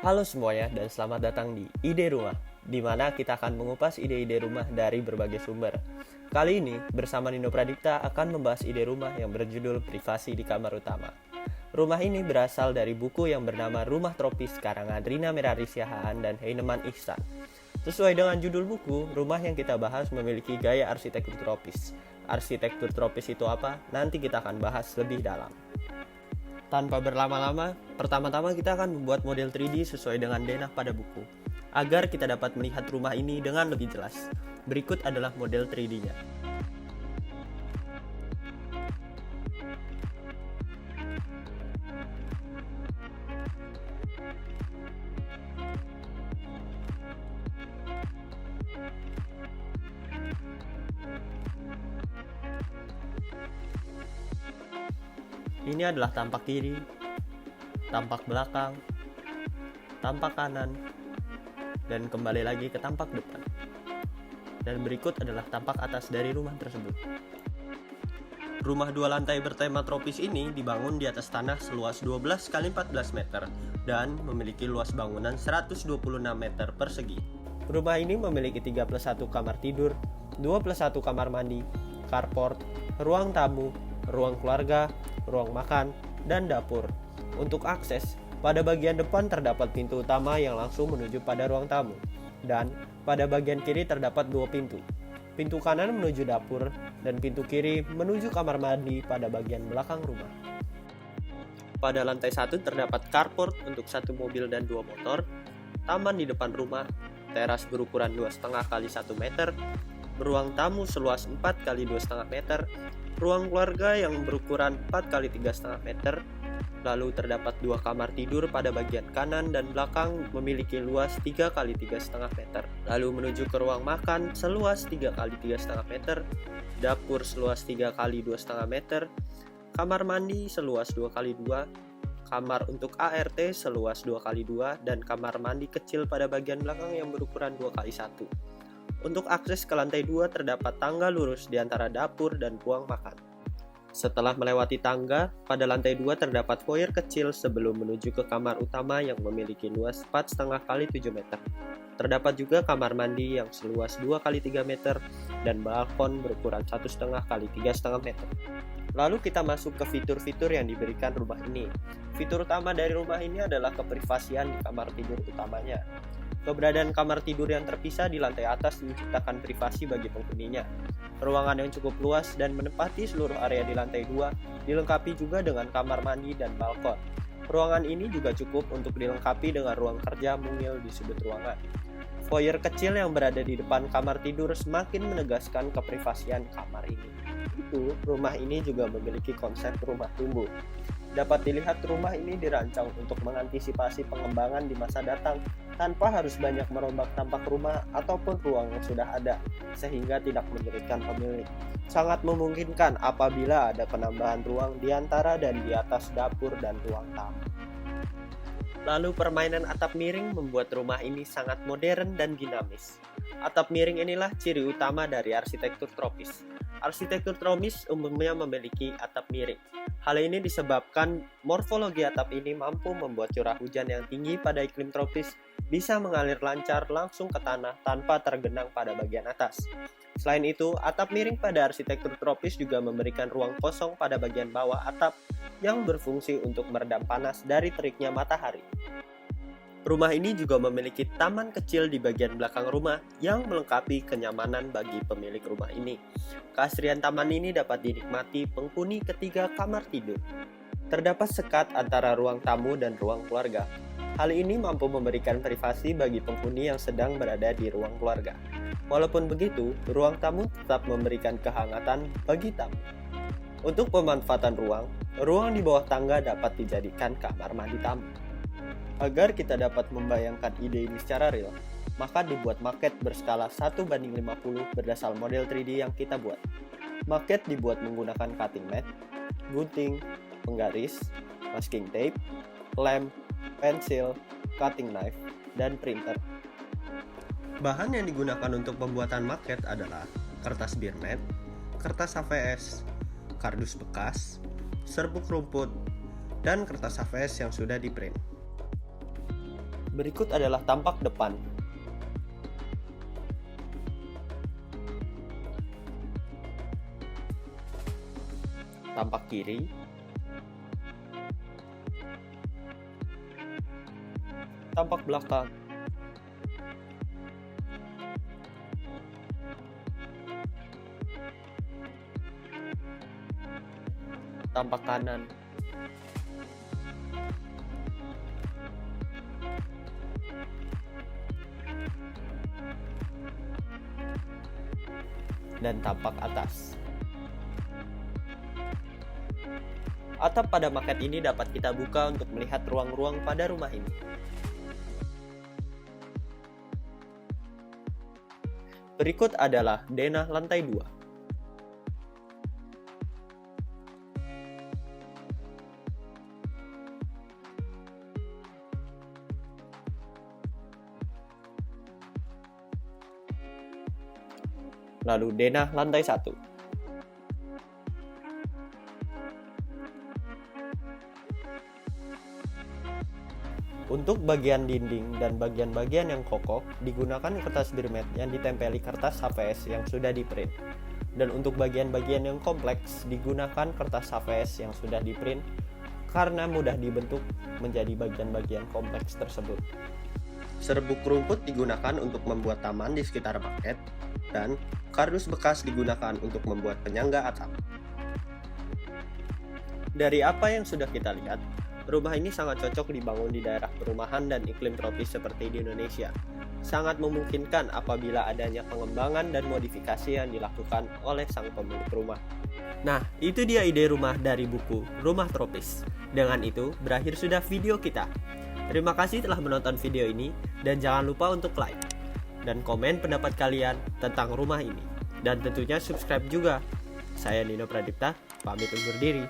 Halo semuanya dan selamat datang di Ide Rumah, di mana kita akan mengupas ide-ide rumah dari berbagai sumber. Kali ini bersama Nino Pradipta akan membahas ide rumah yang berjudul Privasi di Kamar Utama. Rumah ini berasal dari buku yang bernama Rumah Tropis karangan Rina Merari Siahaan dan Heineman Ihsan. Sesuai dengan judul buku, rumah yang kita bahas memiliki gaya arsitektur tropis. Arsitektur tropis itu apa? Nanti kita akan bahas lebih dalam. Tanpa berlama-lama, pertama-tama kita akan membuat model 3D sesuai dengan denah pada buku, agar kita dapat melihat rumah ini dengan lebih jelas. Berikut adalah model 3D-nya. Ini adalah tampak kiri, tampak belakang, tampak kanan, dan kembali lagi ke tampak depan. Dan berikut adalah tampak atas dari rumah tersebut. Rumah 2 lantai bertema tropis ini dibangun di atas tanah seluas 12 x 14 meter dan memiliki luas bangunan 126 meter persegi. Rumah ini memiliki 31 kamar tidur, 21 kamar mandi, carport, ruang tamu, ruang keluarga, ruang makan, dan dapur. Untuk akses, pada bagian depan terdapat pintu utama yang langsung menuju pada ruang tamu, dan pada bagian kiri terdapat 2 pintu. Pintu kanan menuju dapur, dan pintu kiri menuju kamar mandi pada bagian belakang rumah. Pada lantai 1 terdapat carport untuk 1 mobil dan 2 motor, taman di depan rumah, teras berukuran 2,5 x 1 meter, ruang tamu seluas 4 x 2,5 meter, ruang keluarga yang berukuran 4 x 3,5 meter, lalu terdapat 2 kamar tidur pada bagian kanan dan belakang memiliki luas 3 x 3,5 meter, lalu menuju ke ruang makan seluas 3 x 3,5 meter, dapur seluas 3 x 2,5 meter, kamar mandi seluas 2 x 2, kamar untuk ART seluas 2 x 2, dan kamar mandi kecil pada bagian belakang yang berukuran 2 x 1. Untuk akses ke lantai 2 terdapat tangga lurus di antara dapur dan ruang makan. Setelah melewati tangga, pada lantai 2 terdapat foyer kecil sebelum menuju ke kamar utama yang memiliki luas 4,5 x 7 meter. Terdapat juga kamar mandi yang seluas 2 x 3 meter dan balkon berukuran 1,5 x 3,5 meter. Lalu kita masuk ke fitur-fitur yang diberikan rumah ini. Fitur utama dari rumah ini adalah keprivasian di kamar tidur utamanya. Keberadaan kamar tidur yang terpisah di lantai atas menciptakan privasi bagi penghuninya. Ruangan yang cukup luas dan menempati seluruh area di lantai 2 dilengkapi juga dengan kamar mandi dan balkon. Ruangan ini juga cukup untuk dilengkapi dengan ruang kerja mungil di sudut ruangan. Foyer kecil yang berada di depan kamar tidur semakin menegaskan keprivasian kamar ini. Rumah ini juga memiliki konsep rumah tumbuh. Dapat dilihat rumah ini dirancang untuk mengantisipasi pengembangan di masa datang tanpa harus banyak merombak tampak rumah ataupun ruang yang sudah ada, sehingga tidak menyulitkan pemilik. Sangat memungkinkan apabila ada penambahan ruang di antara dan di atas dapur dan ruang tamu. Lalu permainan atap miring membuat rumah ini sangat modern dan dinamis. Atap miring inilah ciri utama dari arsitektur tropis. Arsitektur tropis umumnya memiliki atap miring. Hal ini disebabkan morfologi atap ini mampu membuat curah hujan yang tinggi pada iklim tropis bisa mengalir lancar langsung ke tanah tanpa tergenang pada bagian atas. Selain itu, atap miring pada arsitektur tropis juga memberikan ruang kosong pada bagian bawah atap yang berfungsi untuk meredam panas dari teriknya matahari. Rumah ini juga memiliki taman kecil di bagian belakang rumah yang melengkapi kenyamanan bagi pemilik rumah ini. Keasrian taman ini dapat dinikmati penghuni ketiga kamar tidur. Terdapat sekat antara ruang tamu dan ruang keluarga. Hal ini mampu memberikan privasi bagi penghuni yang sedang berada di ruang keluarga. Walaupun begitu, ruang tamu tetap memberikan kehangatan bagi tamu. Untuk pemanfaatan ruang di bawah tangga dapat dijadikan kamar mandi tamu. Agar kita dapat membayangkan ide ini secara real, maka dibuat maket berskala 1:50 berdasar model 3D yang kita buat. Maket dibuat menggunakan cutting mat, gunting, penggaris, masking tape, lem, pensil, cutting knife, dan printer. Bahan yang digunakan untuk pembuatan maket adalah kertas beer mat, kertas HVS, kardus bekas, serbuk rumput, dan kertas HVS yang sudah di print. Berikut adalah tampak depan. Tampak kiri. Tampak belakang. Tampak kanan. Dan tampak atas. Atap pada maket ini dapat kita buka untuk melihat ruang-ruang pada rumah ini. Berikut adalah denah lantai 2. Lalu denah lantai 1. Untuk bagian dinding dan bagian-bagian yang kokoh, digunakan kertas birmet yang ditempeli kertas HVS yang sudah di-print. Dan untuk bagian-bagian yang kompleks, digunakan kertas HVS yang sudah di-print karena mudah dibentuk menjadi bagian-bagian kompleks tersebut. Serbuk rumput digunakan untuk membuat taman di sekitar maket, dan kardus bekas digunakan untuk membuat penyangga atap. Dari apa yang sudah kita lihat, rumah ini sangat cocok dibangun di daerah perumahan dan iklim tropis seperti di Indonesia. Sangat memungkinkan apabila adanya pengembangan dan modifikasi yang dilakukan oleh sang pemilik rumah. Nah, itu dia ide rumah dari buku Rumah Tropis. Dengan itu, berakhir sudah video kita. Terima kasih telah menonton video ini, dan jangan lupa untuk like dan komen pendapat kalian tentang rumah ini. Dan tentunya subscribe juga. Saya Nino Pradipta, pamit undur diri.